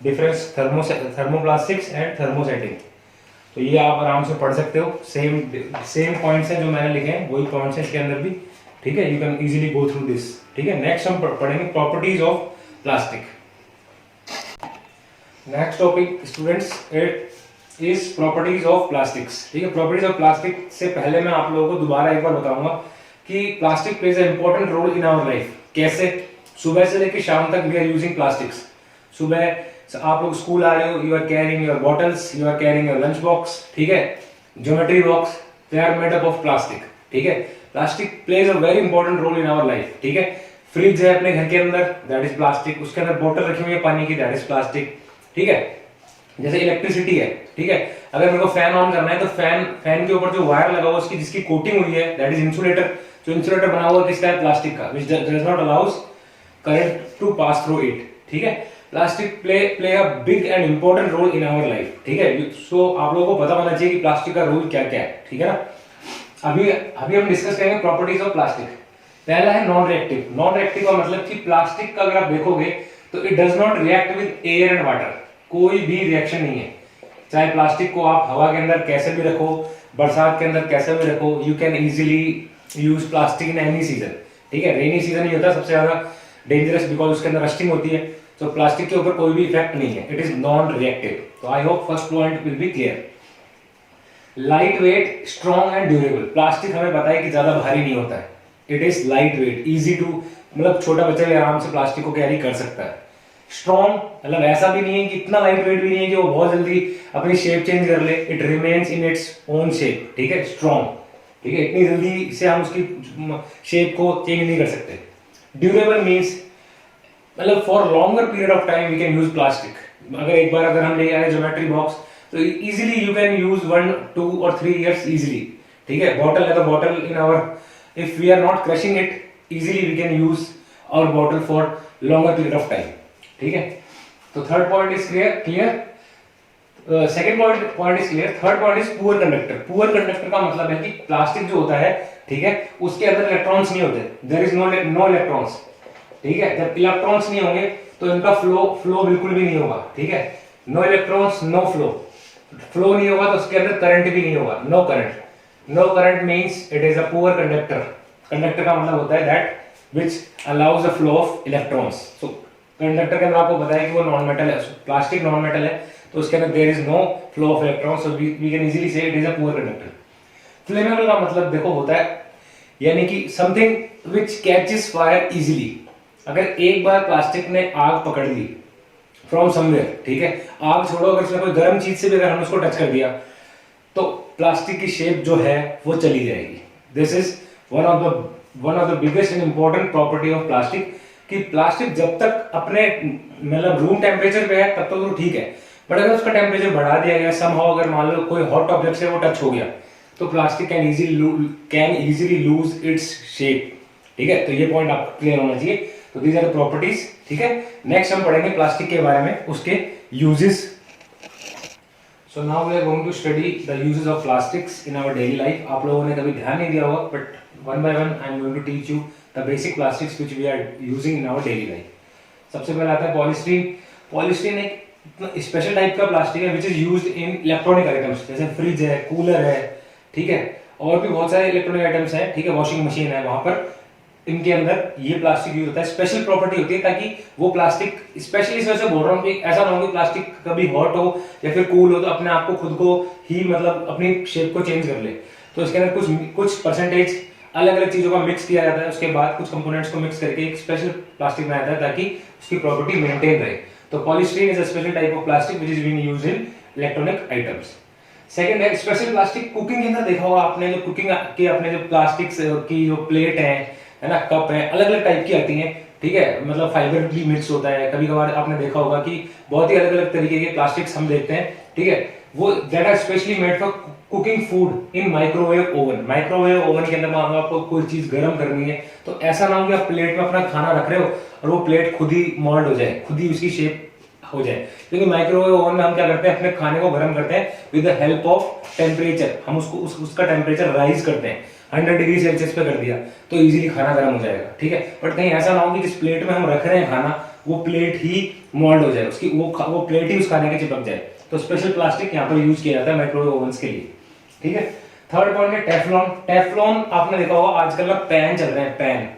Speaker 1: difference thermoplastics and thermosetting. तो ये आप आराम से पढ़ सकते हो, सेम पॉइंट्स हैं जो मैंने लिखे हैं वही पॉइंट्स हैं इसके अंदर भी। ठीक है, you can easily go through this. ठीक है, नेक्स्ट हम पढ़ेंगे properties of plastic. Next topic students is properties of plastics. ठीक है, प्रॉपर्टीज ऑफ प्लास्टिक से पहले मैं आप लोगों को दोबारा एक बार बताऊंगा कि plastic plays a important role in our life. कैसे, सुबह से लेकर शाम तक वी आर यूजिंग प्लास्टिक्स। सुबह आप लोग स्कूल आ रहे हो, you are carrying your bottles, you are carrying your lunch box. ठीक है, geometry box, they are made up of plastic. ठीक है, plastic plays a very important role in our life. ठीक है, फ्रिज है अपने घर के अंदर, दैट इज प्लास्टिक, उसके अंदर बोतल रखी हुई है पानी की, दैट इज प्लास्टिक। ठीक है, जैसे इलेक्ट्रिसिटी है। ठीक है, अगर मेरे को फैन ऑन करना है तो फैन के ऊपर जो वायर लगा हुआ उसकी जिसकी कोटिंग हुई है दैट इज इंसुलेटर। जो इंसुलेटर बना हुआ किसका है, प्लास्टिक का, which does not allows current to pass through it. ठीक है, plastic play a big and important role in our life. ठीक है, सो आप लोगों को पता होना चाहिए कि प्लास्टिक का रोल क्या क्या है। ठीक है ना, अभी हम डिस्कस करेंगे प्रॉपर्टीज ऑफ प्लास्टिक। पहला है नॉन रिएक्टिव। नॉन रिएक्टिव का मतलब कि प्लास्टिक का अगर आप देखोगे तो it does not react with air and water, कोई भी रिएक्शन नहीं है। चाहे प्लास्टिक को आप हवा के अंदर कैसे भी रखो, बरसात के अंदर कैसे भी रखो, you can easily use plastic in any season. ठीक है, रेनी सीजन ही होता है सबसे ज्यादा डेंजरस, बिकॉज उसके अंदर रस्टिंग होती है। तो प्लास्टिक के ऊपर कोई भी इफेक्ट नहीं है, इट इज नॉन रिएक्टिव। तो I hope first point will be clear. Light weight, strong and durable. Plastic हमें पता है कि ज्यादा भारी नहीं होता है, it is light weight, easy to, मतलब छोटा बच्चा भी आराम से प्लास्टिक को कैरी कर सकता है। स्ट्रॉन्ग, मतलब ऐसा भी नहीं है कि इतना लाइट वेट भी नहीं है कि वो बहुत जल्दी अपनी शेप चेंज कर ले, it remains in its own shape, ठीक है, स्ट्रॉन्ग, ठीक है, इतनी जल्दी से हम उसकी शेप को चेंज नहीं कर सकते। ड्यूरेबल मीन्स मतलब for longer period of time we can use plastic. अगर हम ले आए ज्योमेट्री बॉक्स तो इजीली यू कैन यूज 1, 2 और 3 इयर्स इजीली, ठीक है। बॉटल है तो bottle in our if we are not crushing it easily we can use our bottle for longer period of time, ठीक है। तो third point is clear. Second point is clear. Third point is poor conductor. Poor conductor का मतलब है कि plastic जो होता है, ठीक है, उसके अंदर इलेक्ट्रॉन्स नहीं होते, देयर इज नो इलेक्ट्रॉन्स, ठीक है। जब इलेक्ट्रॉन्स नहीं होंगे तो इनका फ्लो बिल्कुल भी नहीं होगा, ठीक है। नो इलेक्ट्रॉन्स नो फ्लो नहीं होगा तो उसके अंदर करंट भी नहीं होगा, no current means it is a poor conductor. Conductor का मतलब होता है that which allows the flow of electrons. So conductor के अंदर आपको पता है कि वो नॉन मेटल है, प्लास्टिक नॉन मेटल है, तो उसके अंदर there is no flow of electrons, so we can easily से it is a poor conductor. Flammable का मतलब देखो होता है यानी कि something which catches fire easily. अगर एक बार प्लास्टिक ने आग पकड़ ली फ्रॉम समवेयर, ठीक है, आग छोड़ो, अगर उसने कोई गर्म चीज से भी अगर हम उसको टच कर दिया तो प्लास्टिक की शेप जो है वो चली जाएगी। This is one of the biggest and important property of plastic, कि प्लास्टिक जब तक अपने मतलब रूम टेम्परेचर पे है तब तक तो ठीक है, बट अगर उसका टेम्परेचर बढ़ा दिया गया समहाउ, अगर मान लो कोई हॉट ऑब्जेक्ट से वो टच हो गया तो plastic can easily lose its shape, ठीक है। तो ये पॉइंट आपको क्लियर होना चाहिए। तो दीज आर द प्रॉपर्टीज, ठीक है। नेक्स्ट हम पढ़ेंगे प्लास्टिक के बारे में, उसके uses. So now we are going to study the uses of plastics in our daily life. आप लोगों ने कभी ध्यान नहीं दिया होगा, but one by one I am going to teach you the basic plastics which we are using in our daily life. सबसे पहले आता है पॉलीस्टीरीन। पॉलीस्टीरीन एक स्पेशल टाइप का प्लास्टिक है which is used in electronic items, जैसे fridge है, cooler है, ठीक है, और भी बहुत सारे इलेक्ट्रॉनिक आइटम्स हैं, ठीक है, वॉशिंग मशीन है, वहां पर इनके अंदर ये प्लास्टिक यूज होता है। स्पेशल प्रॉपर्टी होती है ताकि वो प्लास्टिक, स्पेशली इस वजह से बोल रहा हूँ कि ऐसा ना हो कि प्लास्टिक कभी हॉट हो या फिर कूल हो तो अपने आप को खुद को ही मतलब अपनी शेप को चेंज कर ले। तो इसके अंदर कुछ परसेंटेज अलग अलग चीजों का मिक्स किया जाता है, उसके बाद कुछ कंपोनेंट्स को मिक्स करके एक स्पेशल प्लास्टिक बनाया जाता है ताकि उसकी प्रॉपर्टी मेंटेन रहे। तो polystyrene is a special type of plastic which is being used in electronic items. Second है स्पेशल प्लास्टिक। कुकिंग के अंदर देखा होगा आपने, जो कुकिंग के अपने जो प्लास्टिक्स की जो प्लेट है ना, कप है, अलग अलग टाइप की आती हैं, ठीक है, मतलब फाइबर भी मिक्स होता है। कभी कभार आपने देखा होगा कि बहुत ही अलग अलग तरीके के प्लास्टिक्स हम देखते हैं, ठीक है, वो that are specially made for cooking food in microwave oven. Microwave oven के अंदर मान लो आपको कोई चीज गर्म करनी है तो ऐसा ना हो कि आप प्लेट में अपना खाना रख रहे हो और वो प्लेट खुद ही मोल्ड हो जाए, खुद ही उसकी शेप हो जाए, क्योंकि माइक्रोवेव ओवन में हम क्या करते हैं, अपने खाने को गर्म करते हैं with the help of temperature. हम उसको उसका टेम्परेचर राइज करते हैं, 100 डिग्री सेल्सियस पे कर दिया तो इजीली खाना गर्म हो जाएगा, ठीक है। बट कहीं ऐसा ना हो कि जिस प्लेट में हम रख रहे हैं खाना वो प्लेट ही मोल्ड हो जाए, उसकी वो प्लेट ही उस खाने के चिपक जाए। तो स्पेशल प्लास्टिक यहाँ पर यूज किया जाता है माइक्रोवेव ओवन्स के लिए, ठीक है। थर्ड पॉइंट है टेफ्लॉन। टेफ्लॉन आपने देखा होगा आजकल ना पैन चल रहे हैं, पैन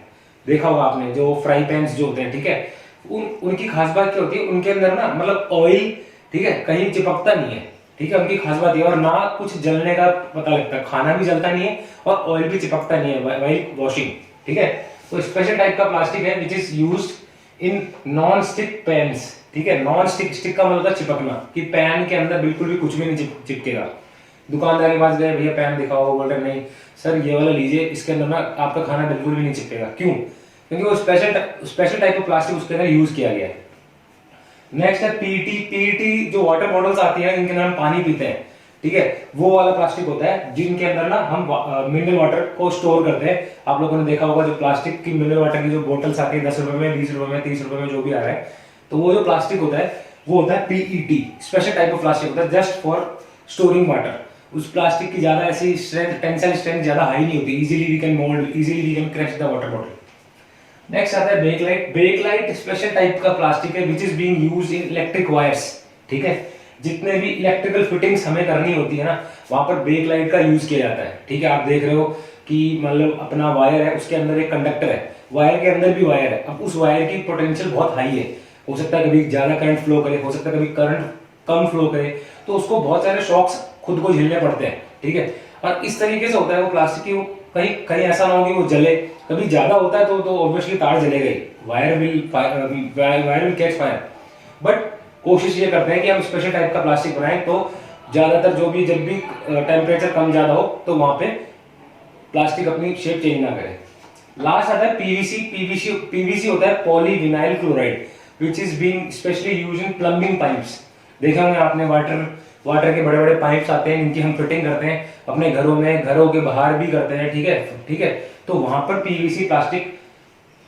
Speaker 1: देखा होगा आपने, जो फ्राई पैन्स जो होते हैं, ठीक है, उनकी खास बात क्या होती है, उनके अंदर ना मतलब ऑयल, ठीक है, कहीं चिपकता नहीं है, ठीक है, उनकी खास बात ये, और ना कुछ जलने का पता लगता है, खाना भी जलता नहीं है और ऑयल भी चिपकता नहीं है व्हाइल वॉशिंग, ठीक है। तो स्पेशल टाइप का प्लास्टिक है which is used in non stick pans, ठीक है। नॉन स्टिक का मतलब चिपकना, कि पैन के अंदर बिल्कुल भी कुछ भी नहीं चिपकेगा। दुकानदार के पास गए, भैया पैन दिखाओ, बोल रहे नहीं सर ये वाला लीजिए, इसके अंदर ना आपका खाना बिल्कुल भी नहीं चिपकेगा। क्यों? क्योंकि वो स्पेशल टाइप ऑफ प्लास्टिक उसके अंदर यूज किया गया है। नेक्स्ट है पीईटी। पीईटी जो वाटर बॉटल्स आती हैं इनके अंदर हम पानी पीते हैं, ठीक है, वो वाला प्लास्टिक होता है जिनके अंदर ना हम मिनरल वाटर को स्टोर करते हैं। आप लोगों ने देखा होगा जो प्लास्टिक की मिनरल वाटर की जो बोटल्स आती है 10 रुपए में, 20 रुपए में, 30 रुपए में, जो भी आ रहा है, तो वो जो प्लास्टिक होता है वो होता है PET. Special type of plastic होता है जस्ट फॉर स्टोरिंग वाटर। उस प्लास्टिक की ज्यादा ऐसी स्ट्रेंथ, टेंसाइल स्ट्रेंथ ज्यादा हाई नहीं होती, easily we can mould, easily we can crash the water bottle. Next आता है बेकलाइट। बेकलाइट स्पेशल टाइप का प्लास्टिक है which is being used in electric wires, ठीक है। जितने भी इलेक्ट्रिकल फिटिंग्स हमें करनी होती है ना, वहां पर बेकलाइट का यूज किया जाता है, ठीक है। आप देख रहे हो कि मतलब अपना वायर है, उसके अंदर एक कंडक्टर है, वायर के अंदर भी वायर है। अब उस वायर की पोटेंशियल बहुत हाई है, हो सकता है कभी ज्यादा करंट फ्लो करे, हो सकता है कभी करंट कम फ्लो करे, तो उसको बहुत सारे शॉक्स खुद को झेलने पड़ते हैं, ठीक है। और इस तरीके से होता है वो प्लास्टिक की, वो कहीं कहीं ऐसा ना हो कि वो जले, कभी ज्यादा होता है तो ऑब्वियसली तार जलेगा ही, wire will catch fire. But कोशिश ये करते हैं कि हम स्पेशल टाइप का प्लास्टिक बनाएं, तो ज्यादातर जब भी टेम्परेचर कम ज्यादा हो तो वहां पे प्लास्टिक अपनी शेप चेंज ना करे। लास्ट आता है पीवीसी होता है polyvinyl chloride, which is being specially used in plumbing pipes. देखा होंगे आपने, वाटर के बड़े बड़े पाइप्स आते हैं, इनकी हम फिटिंग करते हैं अपने घरों में, घरों के बाहर भी करते हैं, ठीक है। तो वहां पर पीवीसी प्लास्टिक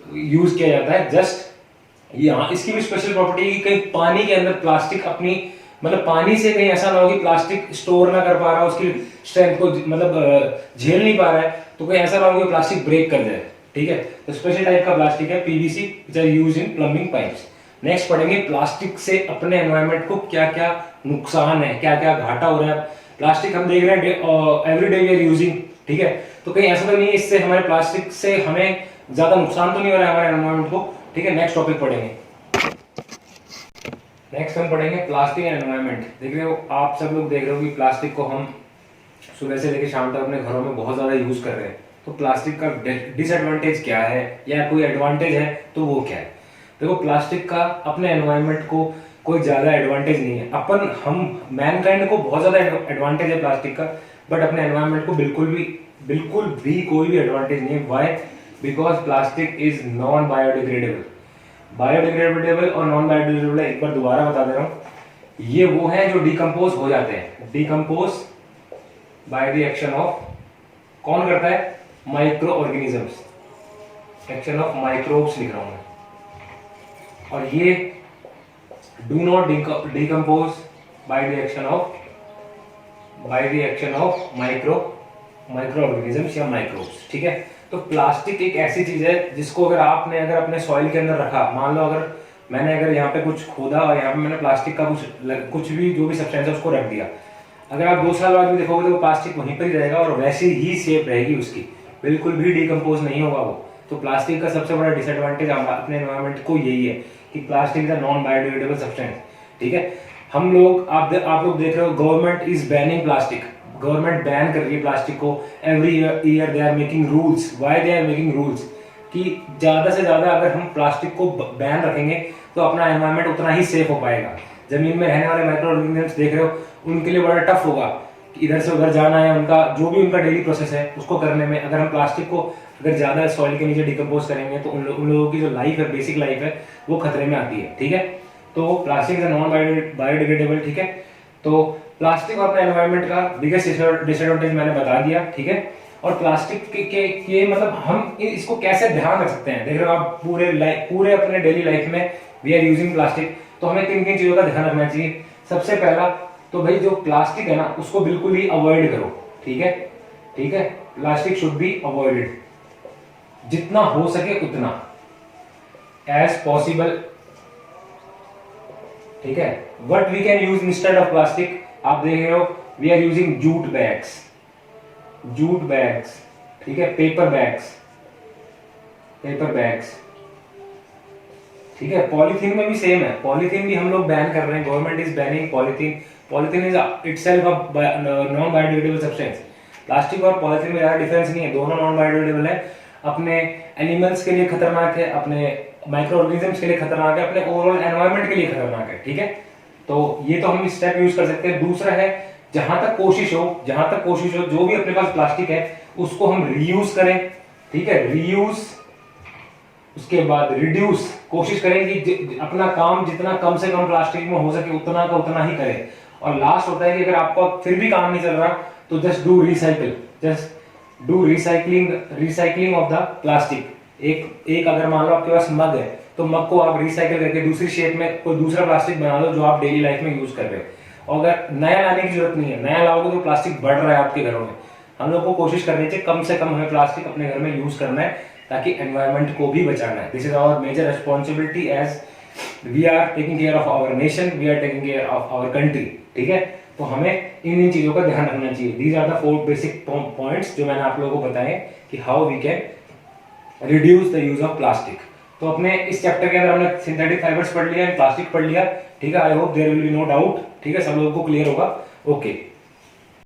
Speaker 1: यूज किया जाता है। जस्ट यहाँ इसकी भी स्पेशल प्रॉपर्टी है कि कहीं पानी के अंदर प्लास्टिक अपनी मतलब पानी से कहीं ऐसा ना हो कि प्लास्टिक स्टोर ना कर पा रहा, उसकी स्ट्रेंथ को मतलब झेल नहीं पा रहा है, तो कहीं ऐसा ना हो कि प्लास्टिक ब्रेक कर जाए, ठीक है। तो स्पेशल टाइप का प्लास्टिक है PVC, which are used in plumbing pipes. Next पढ़ेंगे प्लास्टिक से अपने एनवायरनमेंट को क्या क्या नुकसान है, क्या क्या घाटा हो रहा है। प्लास्टिक हम देख रहे हैं every day we are using, ठीक है। तो कहीं ऐसा तो नहीं है इससे हमारे प्लास्टिक से हमें ज्यादा नुकसान तो नहीं हो रहा है हमारे एनवायरनमेंट को, ठीक है। नेक्स्ट टॉपिक पढ़ेंगे। नेक्स्ट हम पढ़ेंगे प्लास्टिक एंड एनवायरनमेंट। देख रहे हो आप सब लोग देख रहे हो कि प्लास्टिक को हम सुबह से लेकर शाम तक अपने घरों में बहुत ज्यादा यूज कर रहे हैं। तो प्लास्टिक का डिसएडवांटेज क्या है या कोई एडवांटेज है तो वो क्या है। देखो प्लास्टिक का अपने एनवायरनमेंट को कोई ज्यादा एडवांटेज नहीं है। हम मैनकाइंड को बहुत ज्यादा एडवांटेज है प्लास्टिक का, बट अपने एनवायरनमेंट को बिल्कुल भी कोई भी एडवांटेज नहीं है। Why? Because plastic is non biodegradable. Biodegradable और नॉन बायोडिग्रेडेबल एक बार दोबारा बता दे रहा हूं, ये वो है जो डिकम्पोज हो जाते हैं। Decompose by the action of, कौन करता है? Micro organisms, action of microbes लिख रहा हूं मैं। और ये do not decompose by the action of micro organisms या माइक्रोब्स, ठीक है। तो प्लास्टिक एक ऐसी चीज है जिसको अगर अपने सॉइल के अंदर रखा, मान लो मैंने यहाँ पे कुछ खोदा और यहाँ पे मैंने प्लास्टिक का कुछ भी जो भी सब्सटेंस है उसको रख दिया, अगर आप 2 साल बाद भी देखोगे तो प्लास्टिक वहीं पर ही रहेगा और वैसी ही शेप रहेगी उसकी, बिल्कुल भी डिकम्पोज नहीं होगा वो। तो प्लास्टिक का सबसे बड़ा डिसएडवांटेज अपने एनवायरनमेंट को यही है कि plastic is a non biodegradable substance, ठीक है। आप लोग देख रहे हो government is banning plastic, government ban कर रही है प्लास्टिक को। Every year they are making rules. Why they are making rules? कि ज्यादा से ज्यादा अगर हम प्लास्टिक को बैन रखेंगे तो अपना एनवायरनमेंट उतना ही सेफ हो पाएगा। जमीन में रहने वाले माइक्रो ऑर्गेनिजम्स देख रहे हो, उनके लिए बड़ा टफ होगा कि इधर से उधर जाना है, उनका जो भी उनका डेली प्रोसेस है उसको करने में। अगर हम प्लास्टिक को अगर ज्यादा सॉइल के नीचे डिकम्पोज करेंगे तो उन लोगों की जो लाइफ है, बेसिक लाइफ है, वो खतरे में आती है, ठीक है। तो प्लास्टिक इज नॉन बायोडिग्रेडेबल, ठीक है। तो प्लास्टिक और अपने एनवायरनमेंट का बिगेस्ट डिसएडवांटेज मैंने बता दिया, ठीक है। और प्लास्टिक के मतलब हम इसको कैसे ध्यान रख सकते हैं, देख रहे हो आप पूरे अपने डेली लाइफ में वी आर यूजिंग प्लास्टिक। तो हमें किन किन चीजों का ध्यान रखना चाहिए? सबसे पहला तो भाई जो प्लास्टिक है ना उसको बिल्कुल ही अवॉइड करो, ठीक है, ठीक है। प्लास्टिक शुड बी अवॉइडेड, जितना हो सके उतना, एज पॉसिबल, ठीक है। What we can use instead of plastic, आप देख रहे हो we are using jute bags, ठीक है, पेपर बैग्स, ठीक है। पॉलीथीन में भी सेम है, पॉलीथीन भी हम लोग बैन कर रहे हैं, government is banning polythene is itself a non biodegradable substance. Plastic और पॉलीथीन में ज्यादा डिफरेंस नहीं है, दोनों नॉन बायोडिग्रेडेबल है, अपने एनिमल्स के लिए खतरनाक है, अपने माइक्रो ऑर्गेनिजम्स के लिए खतरनाक है, अपने ओवरऑल एनवायरनमेंट के लिए खतरनाक है, ठीक है। तो ये तो हम स्टेप यूज कर सकते हैं। दूसरा है जहां तक कोशिश हो जो भी अपने पास प्लास्टिक है उसको हम रीयूज करें, ठीक है, रीयूज। उसके बाद रिड्यूस, कोशिश करें कि अपना काम जितना कम से कम प्लास्टिक में हो सके उतना का उतना ही करें। और लास्ट होता है कि अगर आपका फिर भी काम नहीं चल रहा तो just do recycling of the plastic. एक अगर मान लो आपके पास मग है तो मग को आप रिसाइकिल करके दूसरी शेप में कोई दूसरा प्लास्टिक बना लो जो आप डेली लाइफ में यूज कर रहे हो। और अगर नया लाने की जरूरत नहीं है, नया लाओगे तो प्लास्टिक बढ़ रहा है आपके घरों में। हम लोग को कोशिश करनी चाहिए कम से कम हमें प्लास्टिक अपने घर में यूज करना है ताकि एनवायरनमेंट को भी बचाना है। This is our major responsibility as we are taking care of our nation, we are taking care of our country, ठीक है। तो हमें इन चीजों का ध्यान रखना चाहिए। These are the 4 basic points जो मैंने आप लोगों को बताए कि how we can reduce the use of plastic. तो अपने इस चैप्टर के अंदर हमने सिंथेटिक फाइबर्स पढ़ लिया, प्लास्टिक पढ़ लिया, ठीक है। I hope there will be no doubt, ठीक है, सब लोगों को क्लियर होगा। ओके।